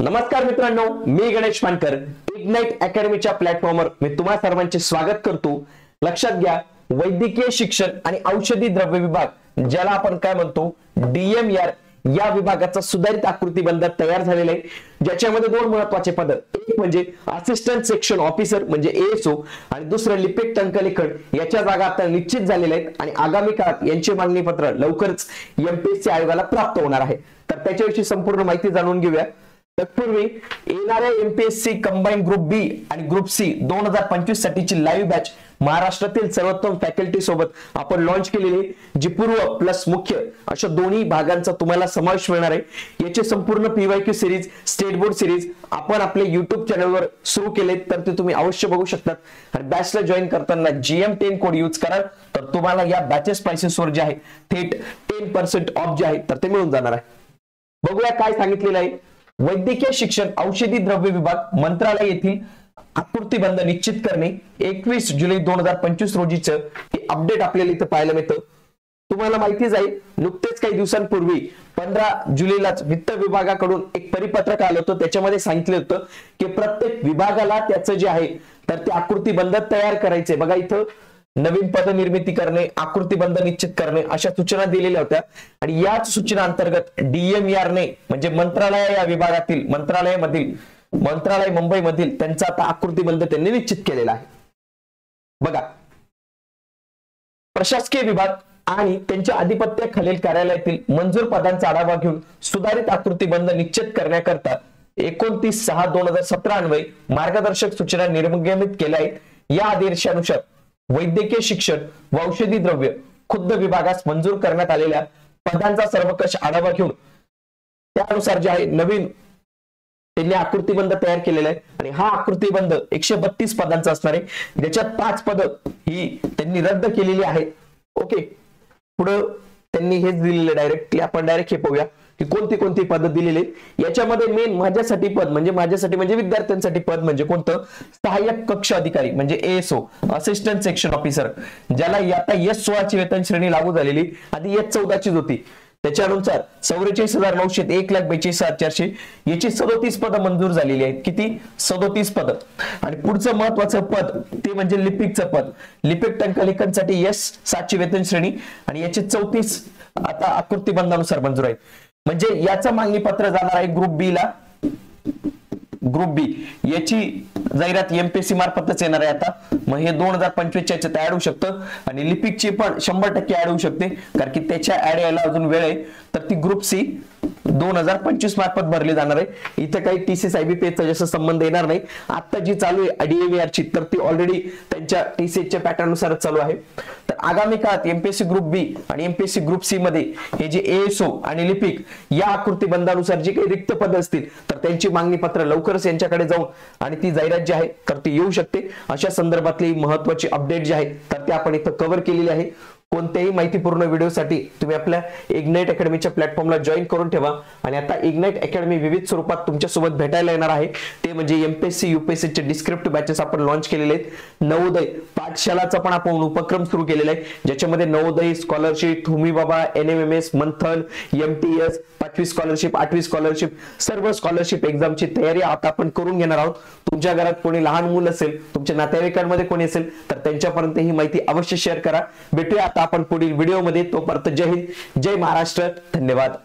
नमस्कार मित्रांनो, मी गणेश मानकर इग्नाइट अकॅडमीच्या प्लॅटफॉर्मवर मी तुम्हा सर्वांचे स्वागत करतो। लक्षात घ्या, वैद्यकीय शिक्षण आणि औषधी द्रव्य विभाग ज्याला आपण काय म्हणतो DMER या विभागाचा सुधारित आकृतीबंध तयार झालेला आहे, ज्याच्यामध्ये दोन महत्त्वाचे पद, एक म्हणजे असिस्टंट सेक्शन ऑफिसर म्हणजे ASO आणि दुसरं लिपिक टंकलेखन याच्या जागा आता निश्चित झालेल्या आहेत आणि आगामी काळात यांचे मागणी पत्र लवकरच MPSC आयोगाला प्राप्त होणार आहे। तर त्याच्याविषयी संपूर्ण माहिती जाणून घेऊया। तत्पूर्वी येणाऱ्या MPSC कंबाईन ग्रुप बी आणि ग्रुप सी 2025 साठीची लाईव्ह बॅच महाराष्ट्रातील सर्वोत्तम फॅकल्टी सोबत आपण लॉन्च केलेली, जी पूर्व प्लस मुख्य अशा दोन्ही भागांचा तुम्हाला समावेश मिळणार आहे। याचे संपूर्ण PYQ series, state board series आपण आपले YouTube चॅनलवर सुरू केले, तर ते तुम्ही अवश्य बघू शकता। आणि बॅचला जॉईन करताना GM10 कोड यूज करा, तर तुम्हाला या बॅचेस प्राइसेसवर जे आहे थेट 10% ऑफ जे आहे तर ते मिळून जाणार आहे। बघूया काय सांगितलेलं आहे। वैद्यकीय शिक्षण औषधी द्रव्य विभाग मंत्रालय येथील आकृतीबंध निश्चित करणे 21 जुलै 2025 रोजीचं हे अपडेट आपल्याला इथं पाहायला मिळतं। तुम्हाला माहितीच आहे, नुकतेच काही दिवसांपूर्वी 15 जुलैलाच वित्त विभागाकडून एक परिपत्रक आलं होतं, त्याच्यामध्ये सांगितलं होतं की प्रत्येक विभागाला त्याचं जे आहे तर ते आकृतीबंध तयार करायचे। बघा इथं नवीन पद निर्मिती करणे, आकृतीबंध निश्चित करणे अशा सूचना दिलेल्या होत्या आणि याच सूचना अंतर्गत DMER ने म्हणजे मंत्रालय या विभागातील मंत्रालय मुंबई मधील त्यांचा आता आकृतीबंध त्यांनी निश्चित केलेला आहे। बघा, प्रशासकीय विभाग आणि त्यांच्या आधिपत्याखालील कार्यालयातील मंजूर पदांचा आढावा घेऊन सुधारित आकृतीबंध निश्चित करण्याकरता 29/6/2017 अन्वये मार्गदर्शक सूचना निर्गमित केल्या आहेत। या आदेशानुसार वैद्यकीय शिक्षण व औषधी द्रव्य खुद्द विभागास मंजूर करण्यात आलेल्या पदांचा सर्वकष आढावा घेऊन त्यानुसार जे आहे नवीन त्यांनी आकृतीबंध तयार केलेला आहे आणि हा आकृतीबंध 132 पदांचा असणार आहे, ज्याच्यात 5 पद ही त्यांनी रद्द केलेली आहेत। ओके, पुढे त्यांनी हेच दिलेले डायरेक्टली आपण डायरेक्ट हे पाहूया की कोणती कोणती पद दिलेली। याच्यामध्ये मेन माझ्यासाठी म्हणजे विद्यार्थ्यांसाठी पद म्हणजे कोणतं, सहाय्यक कक्ष अधिकारी म्हणजे ASO असिस्टंट सेक्शन ऑफिसर, ज्याला आता S16 ची वेतन श्रेणी लागू झालेली, आधी S14 चीच होती। त्याच्यानुसार 44,900 1,42,400 याची 37 पद मंजूर झालेली आहेत। किती? 37 पद। आणि पुढचं महत्वाचं पद ते म्हणजे लिपिकचं पद, लिपिक टंकलेखनसाठी S7 ची वेतन श्रेणी आणि याचे 34 आता आकृतीबंधानुसार मंजूर आहेत। म्हणजे याचं मागणी पत्र जाणार आहे ग्रुप बी ला। ग्रुप बी याची जाहिरात MPSC मार्फतच येणार आहे आता। मग हे 2025 च्या ऍड होऊ शकतं आणि लिपिकची पण 100% ऍड होऊ शकते, कारण की त्याच्या ऍड यायला अजून वेळ आहे। तर ती ग्रुप सी 2025 मार्फत भरली जाणार आहे। इथे काही TCS IBPS चा जास्त संबंध येणार नाही। आता जी चालू आहे DMER ची, तर ती ऑलरेडी त्यांच्या TCS च्या पॅटर्न नुसार चालू आहे। तर आगामी काळात MPSC ग्रुप बी आणि MPSC ग्रुप सी मध्ये हे जे ASO आणि लिपिक या आकृतीबंधानुसार जे काही रिक्त पद असतील तर त्यांची मागणी पत्र लवकरच यांच्याकडे जाऊन आणि ती जाहिरात जी आहे तर ती येऊ शकते। अशा संदर्भातली महत्त्वाची अपडेट जी आहे तर ते आपण इथं कव्हर केलेली आहे। कोणत्याही माहितीपूर्ण व्हिडिओसाठी तुम्ही आपल्या इग्नाइट अकॅडमीच्या प्लॅटफॉर्मला जॉईन करून ठेवा। आणि आता इग्नाइट अकॅडमी विविध स्वरूपात तुमच्यासोबत भेटायला येणार आहे, ते म्हणजे MPSC UPSC चे डिस्क्रिप्टिव्ह बॅचेस आपण लॉन्च केलेले आहेत। नवोदय पाठशालाचा पण आपण उपक्रम सुरू केलेला आहे, ज्याच्यामध्ये नवोदय स्कॉलरशिप, होमी बाबा, NMMS, मंथन, MTS, 5वी स्कॉलरशिप, 8वी स्कॉलरशिप, सर्व स्कॉलरशिप एक्झामची तयारी आता आपण करून घेणार आहोत। तुमच्या घरात कोणी लहान मूल असेल, तुमच्या नातेवाईकांमध्ये कोणी असेल तर त्यांच्यापर्यंत ही माहिती अवश्य शेअर करा। भेटूया आता आपण पुढील व्हिडिओमध्ये, तोपर्यंत जय हिंद, जय महाराष्ट्र, धन्यवाद।